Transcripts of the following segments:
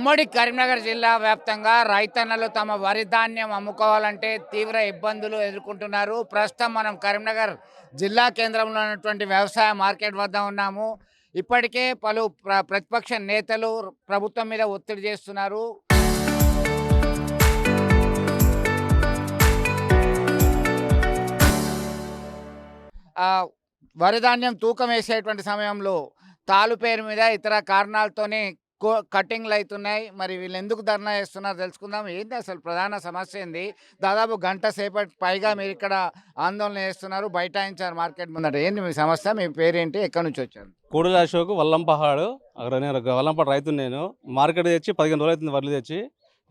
ఉమ్మడి కరీంనగర్ జిల్లా వ్యాప్తంగా రైతన్నలు తమ వరి ధాన్యం అమ్ముకోవాలంటే తీవ్ర ఇబ్బందులు ఎదుర్కొంటున్నారు. ప్రస్తుతం మనం కరీంనగర్ జిల్లా కేంద్రంలో ఉన్నటువంటి వ్యవసాయ మార్కెట్ వద్ద ఉన్నాము. ఇప్పటికే పలు ప్రతిపక్ష నేతలు ప్రభుత్వం మీద ఒత్తిడి చేస్తున్నారు. వరి ధాన్యం తూకం వేసేటువంటి సమయంలో తాలు పేరు మీద ఇతర కారణాలతోనే కటింగ్లు అవుతున్నాయి. మరి వీళ్ళు ఎందుకు ధర్నా చేస్తున్నారు తెలుసుకుందాం. ఏంటి అసలు ప్రధాన సమస్య ఏంది? దాదాపు గంట సేపటి పైగా మీరు ఇక్కడ ఆందోళన చేస్తున్నారు, బైఠాయించారు మార్కెట్ ముందట. ఏంటి మీ సమస్య? మీ పేరేంటి, ఎక్కడి నుంచి వచ్చారు? కోడుల అశోక్, వల్లంపహాడు. అక్కడ నేను వల్లంపాడు రైతు. నేను మార్కెట్ తెచ్చి 15 రోజులు అవుతుంది వడ్లు తెచ్చి.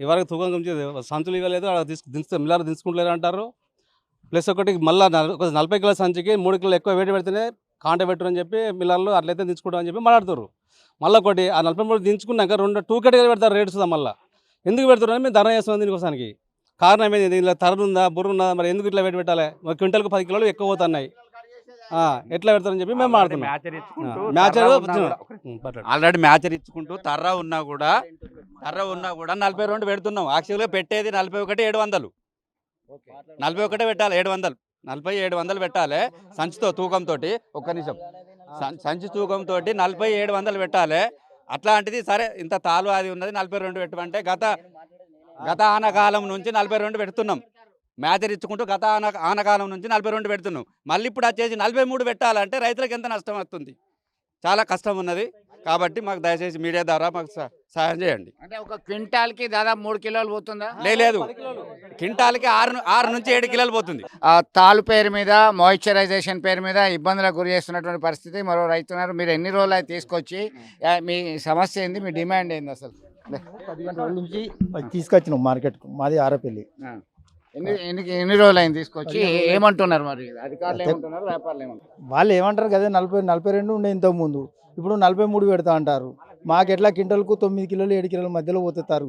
ఇవరకు తూకం సంచులు ఇవ్వలేదు, అక్కడ మిల్లర్ దించుకుంటలేదు అంటారు. ప్లస్ ఒకటి మళ్ళీ 40 కిలోల సంచికి 3 కిలోలు ఎక్కువ వేడి పెడితేనే కాంట పెట్టరు అని చెప్పి మిల్లర్లు అట్లయితే దించుకుంటాం అని చెప్పి మాట్లాడుతారు. మళ్ళీ ఒకటి ఆ 43 దించుకున్నాక 2 కేటగిరీ పెడతారు రేట్స్. మళ్ళీ ఎందుకు పెడతారు అని మేము ధర్నా చేస్తున్నాం. దీనికోసానికి కారణం ఏంది? ఇలా తరుణ్ ఉందా, బుర్ర ఉందా, మరి ఎందుకు ఇట్లా వేడి పెట్టాలి? మరి క్వింటల్కి 10 కిలోలు ఎక్కువ పోతున్నాయి, ఎట్లా పెడతారని చెప్పి మేము మాట్లాడుతున్నాం. ఆల్రెడీ మ్యాచర్ ఇచ్చుకుంటూ తర్ర ఉన్నా కూడా 42 పెడుతున్నాం. యాక్చువల్గా పెట్టేది 41,700. 41 పెట్టాలి, 700 పెట్టాలి సంచితో తూకంతో. ఒక్క నిమిషం, సంచి తూకంతో 4700 పెట్టాలి. అట్లాంటిది సరే ఇంత తాలు అది ఉన్నది 42 పెట్టమంటే గత ఆనకాలం నుంచి 42 పెడుతున్నాం. మ్యాచర్ ఇచ్చుకుంటూ గత ఆనకాలం నుంచి 42 పెడుతున్నాం. మళ్ళీ ఇప్పుడు వచ్చేసి 43 పెట్టాలంటే రైతులకు ఎంత నష్టం వస్తుంది? చాలా కష్టం ఉన్నది. కాబట్టి మాకు దయచేసి మీడియా ద్వారా మాకు సహాయం చేయండి. అంటే ఒక క్వింటాల్కి దాదాపు 3 కిలోలు పోతుందా? లేదు, క్వింటాల్కి 6 నుంచి 7 కిలోలు పోతుంది. తాలు పేరు మీద, మాయిశ్చరైజేషన్ పేరు మీద ఇబ్బందులకు గురి చేస్తున్నటువంటి పరిస్థితి. మరో రైతున్నారు. మీరు ఎన్ని రోజులు అయితే తీసుకొచ్చి మీ సమస్య ఏంది, మీ డిమాండ్ ఏంది అసలు? 15 రోజుల నుంచి తీసుకొచ్చినాం మార్కెట్కు. మాది ఆరపల్లి. ఎన్ని రోజులు అయింది తీసుకొచ్చి? ఏమంటున్నారు మరి అధికారులు, ఏమంటున్నారు, వ్యాపారులు ఏమంటారు? వాళ్ళు ఏమంటారు కదా, 42 ఉండే ఇంతకు ముందు, ఇప్పుడు 43 పెడతా అంటారు. మాకు ఎట్లా క్వింటల్కు 9 కిలోలు 7 కిలోల మధ్యలో పోతారు.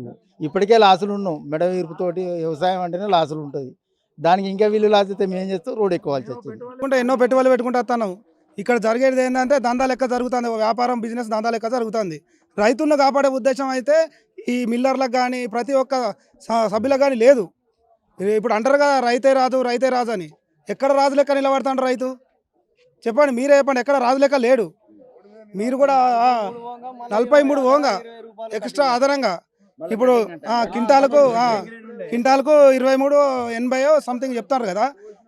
ఇప్పటికే లాసులు ఉన్నాం. మెడ ఇరుపుతోటి వ్యవసాయం అంటేనే లాసులు ఉంటుంది. దానికి ఇంకా వీళ్ళు లాస్ అయితే మేము చేస్తూ రోడ్ ఎక్కువాల్సి వచ్చింది. ఎన్నో పెట్టుబడులు పెట్టుకుంటూ వస్తున్నాం. ఇక్కడ జరిగేది ఏంటంటే దందా లెక్క జరుగుతుంది. వ్యాపారం, బిజినెస్ దందా లెక్క జరుగుతుంది. రైతులను కాపాడే ఉద్దేశం అయితే ఈ మిల్లర్లకు కానీ ప్రతి ఒక్క సభ్యులకు కానీ లేదు. ఇప్పుడు అంటారు కదా రైతే రాజు అని. ఎక్కడ రాజు లెక్క నిలబడతాడు రైతు? చెప్పండి, మీరే చెప్పండి. ఎక్కడ రాజు లెక్క లేడు. మీరు కూడా 43 ఓంగా ఎక్స్ట్రా అదనంగా ఇప్పుడు క్వింటాలకు 23.80 సంథింగ్ చెప్తారు కదా.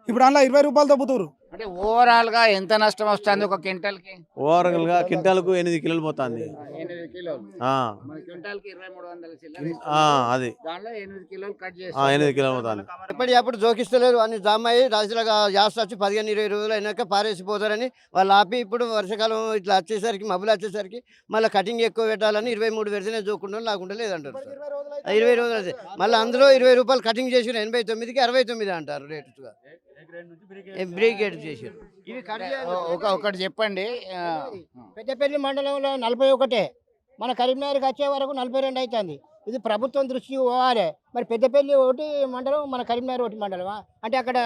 ఇప్పుడు అందులో 20 రూపాయలు తగ్గుతారు. అంటే ఓవరాల్ గా ఎంత నష్టం వస్తుంది ఒక క్వింటల్ కి? ఓవరాల్ గా క్వింటాల్కు 8 కిలోలు పోతుంది. 8 కిలోలు క్వింటల్ కి 2300. అది దాంట్లో 8 కిలోలు కట్ చేసి 8 కిలోలు పోతుంది. ఎప్పటికప్పుడు జోకిస్తలేరు. అన్ని జామ్ అయ్యి రాజులుగా జాస్తి వచ్చి 15-20 రోజులు అయినాక పారేసిపోతారని వాళ్ళు ఆపి, ఇప్పుడు వర్షాకాలం ఇట్లా వచ్చేసరికి, మబ్బులు వచ్చేసరికి మళ్ళీ కటింగ్ ఎక్కువ పెట్టాలని 23 పెడితేనే జోకుండా లేకుండా లేదంటారు. 20 రోజులు మళ్ళీ అందులో 20 రూపాయలు కటింగ్ చేసిన 89కి 69 అంటారు రేటుగా. బ్రేకేట్ చేశారు. ఒకటి చెప్పండి. పెద్దపల్లి మండలంలో 41, మన కరీంనగర్కి వచ్చే వరకు 42 అవుతుంది. ఇది ప్రభుత్వం దృష్టికి పోవాలి. మరి పెద్దపల్లి ఒకటి మండలం, మన కరీంనగర్ ఒకటి మండలమా? అంటే అక్కడ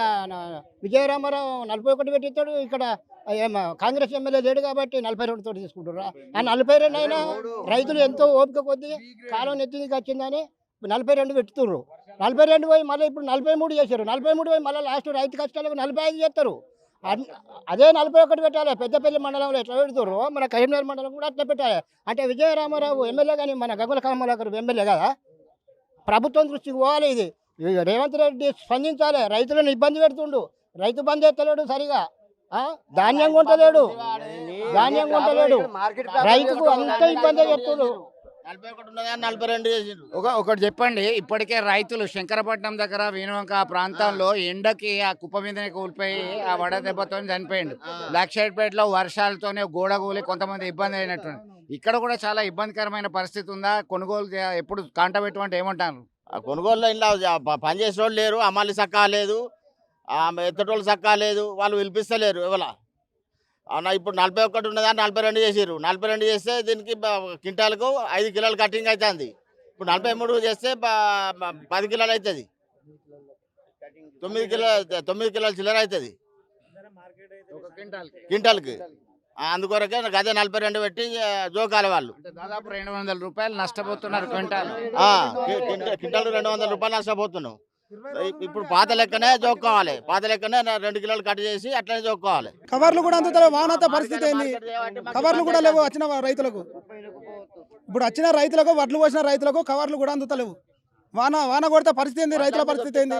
విజయరామారావు 41 పెట్టిస్తాడు, ఇక్కడ కాంగ్రెస్ ఎమ్మెల్యే లేడు కాబట్టి 42 తోటి తీసుకుంటారా? ఆ 42 అయినా రైతులు ఎంతో ఓపిక కొద్దీ కాలం నెత్తికి వచ్చిందని 42 పెట్టుతుర్రు. 42 పోయి మళ్ళీ ఇప్పుడు 43 చేశారు. 43 పోయి మళ్ళీ లాస్ట్ రైతు కష్టాలకు 45 చేస్తారు. అదే 41 పెట్టాలి. పెద్దపల్లి మండలంలో ఎట్లా పెడుతుర్రు, మన కరీంనగర్ మండలం కూడా అట్లా పెట్టాలి. అంటే విజయరామారావు ఎమ్మెల్యే కానీ మన గంగుల కమలాకర్ ఎమ్మెల్యే కదా. ప్రభుత్వం దృష్టికి పోవాలి. ఇది రేవంత్ రెడ్డి స్పందించాలి. రైతులను ఇబ్బంది పెడుతుండు. రైతు బంద్ ఎత్తలేడు సరిగా. ధాన్యం కొంటలేడు. రైతుకు అంత ఇబ్బంది చెప్తుండు. 42 ఒకటి చెప్పండి. ఇప్పటికే రైతులు శంకరపట్నం దగ్గర, వీణవంక ఆ ప్రాంతంలో ఎండకి ఆ కుప్ప మీదనే కూలిపోయి ఆ వడ దెబ్బతో చనిపోయిండు. లక్షపేటలో వర్షాలతోనే గోడ కూలి కొంతమంది ఇబ్బంది అయినట్టు. ఇక్కడ కూడా చాలా ఇబ్బందికరమైన పరిస్థితి ఉందా? కొనుగోలు ఎప్పుడు కాంట పెట్టమంటే ఏమంటారు? కొనుగోలులో ఇలా పనిచేసే వాళ్ళు లేరు, అమ్మాలి సక్కా లేదు, ఎత్తటోళ్ళు సక్కా లేదు, వాళ్ళు పిలిపిస్తలేరు ఎవరా. ఇప్పుడు 41 ఉన్నదాన్ని 42 చేసారు. 42 చేస్తే దీనికి క్వింటాల్కు 5 కిలోలు కటింగ్ అవుతుంది. ఇప్పుడు 43 చేస్తే 10 కిలోలు అవుతుంది. 9 కిలోలు చిల్లర అవుతుంది క్వింటాల్కి. అందుకొరకే నాకు అదే 42 పెట్టి జోకాలి వాళ్ళు. అంటే దాదాపు 200 రూపాయలు నష్టపోతున్నారు క్వింటాల్. క్వింటాల్ 200 రూపాయలు నష్టపోతున్నాం. ఇప్పుడు పాత లెక్కనే జోక్కోవాలి, పాత లెక్కనే 2 కిలోలు కట్ చేసి అట్లనే జోక్కోవాలి. కవర్లు కూడా అందుతలేవు. వానతో పరిస్థితి ఏంది? కవర్లు కూడా లేవు వచ్చిన రైతులకు. ఇప్పుడు వచ్చిన రైతులకు, వడ్లు పోసిన రైతులకు కవర్లు కూడా అందుతలేవు. వాన కొడితే పరిస్థితి ఏంది? రైతుల పరిస్థితి ఏంది?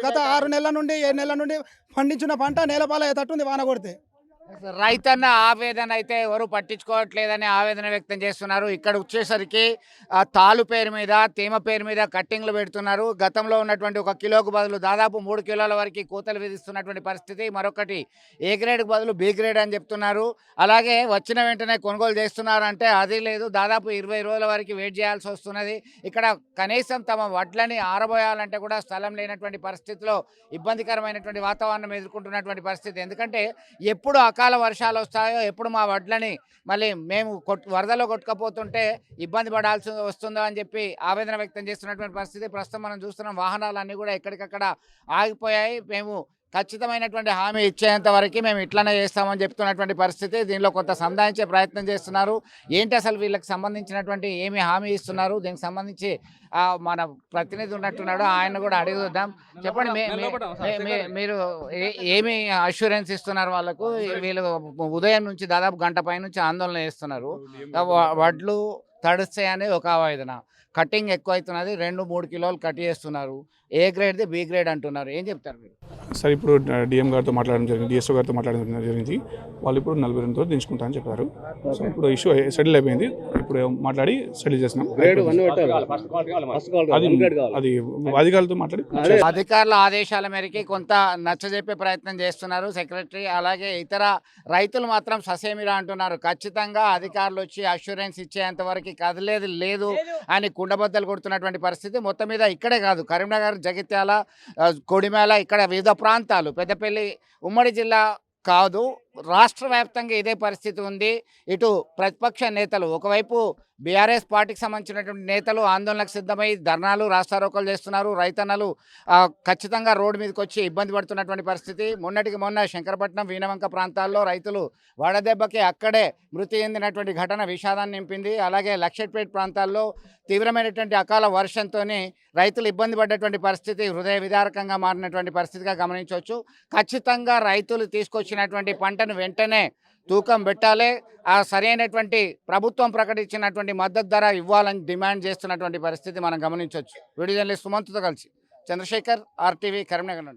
గత 6 నెలల నుండి 7 నెలల నుండి పండించిన పంట నేలపాలయ్యేటట్టుంది వాన కొడితే. రైతన్న ఆవేదన అయితే ఎవరు పట్టించుకోవట్లేదని ఆవేదన వ్యక్తం చేస్తున్నారు. ఇక్కడ వచ్చేసరికి తాలు పేరు మీద, తేమ పేరు మీద కట్టింగ్లు పెడుతున్నారు. గతంలో ఉన్నటువంటి 1 కిలోకు బదులు దాదాపు 3 కిలోల వరకు కోతలు విధిస్తున్నటువంటి పరిస్థితి. మరొకటి ఏ గ్రేడ్కి బదులు బి గ్రేడ్ అని చెప్తున్నారు. అలాగే వచ్చిన వెంటనే కొనుగోలు చేస్తున్నారంటే అది లేదు. దాదాపు 20 రోజుల వరకు వెయిట్ చేయాల్సి వస్తున్నది. ఇక్కడ కనీసం తమ వడ్లని ఆరబోయాలంటే కూడా స్థలం లేనటువంటి పరిస్థితిలో ఇబ్బందికరమైనటువంటి వాతావరణం ఎదుర్కొంటున్నటువంటి పరిస్థితి. ఎందుకంటే ఎప్పుడు అకాల వర్షాలు వస్తాయో, ఎప్పుడు మా వడ్లని మళ్ళీ మేము వరదలో కొట్టుకపోతుంటే ఇబ్బంది పడాల్సి వస్తుందో అని చెప్పి ఆవేదన వ్యక్తం చేస్తున్నటువంటి పరిస్థితి. ప్రస్తుతం మనం చూస్తున్నాం వాహనాలన్నీ కూడా ఎక్కడికక్కడ ఆగిపోయాయి. మేము ఖచ్చితమైనటువంటి హామీ ఇచ్చేంత వరకు మేము ఇట్లనే చేస్తామని చెప్తున్నటువంటి పరిస్థితి. దీనిలో కొంత సంధానించే ప్రయత్నం చేస్తున్నారు. ఏంటి అసలు వీళ్ళకి సంబంధించినటువంటి ఏమి హామీ ఇస్తున్నారు, దీనికి సంబంధించి మన ప్రతినిధి ఉన్నట్టున్నాడు, ఆయన కూడా అడుగుదాం. చెప్పండి, మీరు ఏమి అష్యూరెన్స్ ఇస్తున్నారు వాళ్ళకు? వీళ్ళు ఉదయం నుంచి దాదాపు గంట పై నుంచి ఆందోళన చేస్తున్నారు. వడ్లు తడుస్తాయని ఒక ఆవేదన, కటింగ్ ఎక్కువ అవుతున్నది, 2-3 కిలోలు కట్ చేస్తున్నారు, ఏ గ్రేడ్ది బి గ్రేడ్ అంటున్నారు. ఏం చెప్తారు మీరు? సార్ ఇప్పుడు డిఎం గారితో మాట్లాడడం జరిగింది, డిఎస్ఓ గారితో మాట్లాడడం జరిగింది. వాళ్ళు ఇప్పుడు 42తో దించుకుంటా అని చెప్పారు. సో ఇప్పుడు ఇష్యూ సెటిల్ అయిపోయింది. ఇప్పుడు మాట్లాడి సెటిల్ చేసినాం. అది అధికారులతో మాట్లాడి అధికారుల ఆదేశాల మేరకు కొంత నచ్చజెప్పే ప్రయత్నం చేస్తున్నారు సెక్రటరీ. అలాగే ఇతర రైతులు మాత్రం ససేమిరా అంటున్నారు. ఖచ్చితంగా అధికారులు వచ్చి అష్యూరెన్స్ ఇచ్చేంత వరకు కదిలేదు లేదు అని కుండబద్దలు కొడుతున్నటువంటి పరిస్థితి. మొత్తం మీద ఇక్కడే కాదు, కరీంనగర్, జగిత్యాల, కొడిమేల, ఇక్కడ వివిధ ప్రాంతాలు, పెద్దపల్లి ఉమ్మడి జిల్లా కాదు రాష్ట్ర వ్యాప్తంగా ఇదే పరిస్థితి ఉంది. ఇటు ప్రతిపక్ష నేతలు ఒకవైపు బీఆర్ఎస్ పార్టీకి సంబంధించినటువంటి నేతలు ఆందోళనకు సిద్ధమై ధర్నాలు, రాస్తారోకోలు చేస్తున్నారు. రైతన్నలు ఖచ్చితంగా రోడ్డు మీదకి వచ్చి ఇబ్బంది పడుతున్నటువంటి పరిస్థితి. మొన్నటికి మొన్న శంకరపట్నం, వీణవంక ప్రాంతాల్లో రైతులు వడదెబ్బకి అక్కడే మృతి చెందినటువంటి ఘటన విషాదాన్ని నింపింది. అలాగే లక్షట్పేట ప్రాంతాల్లో తీవ్రమైనటువంటి అకాల వర్షంతో రైతులు ఇబ్బంది పడ్డటువంటి పరిస్థితి హృదయ విదారకంగా మారినటువంటి పరిస్థితిగా గమనించవచ్చు. ఖచ్చితంగా రైతులు తీసుకొచ్చినటువంటి పంటను వెంటనే తూకం పెట్టాలి, ఆ సరైనటువంటి ప్రభుత్వం ప్రకటించినటువంటి మద్దతు ధర ఇవ్వాలని డిమాండ్ చేస్తున్నటువంటి పరిస్థితి మనం గమనించవచ్చు. వీడియో జర్నలిస్ట్ సుమంత్తో కలిసి చంద్రశేఖర్, RTV, కరీంనగర్ నుండి.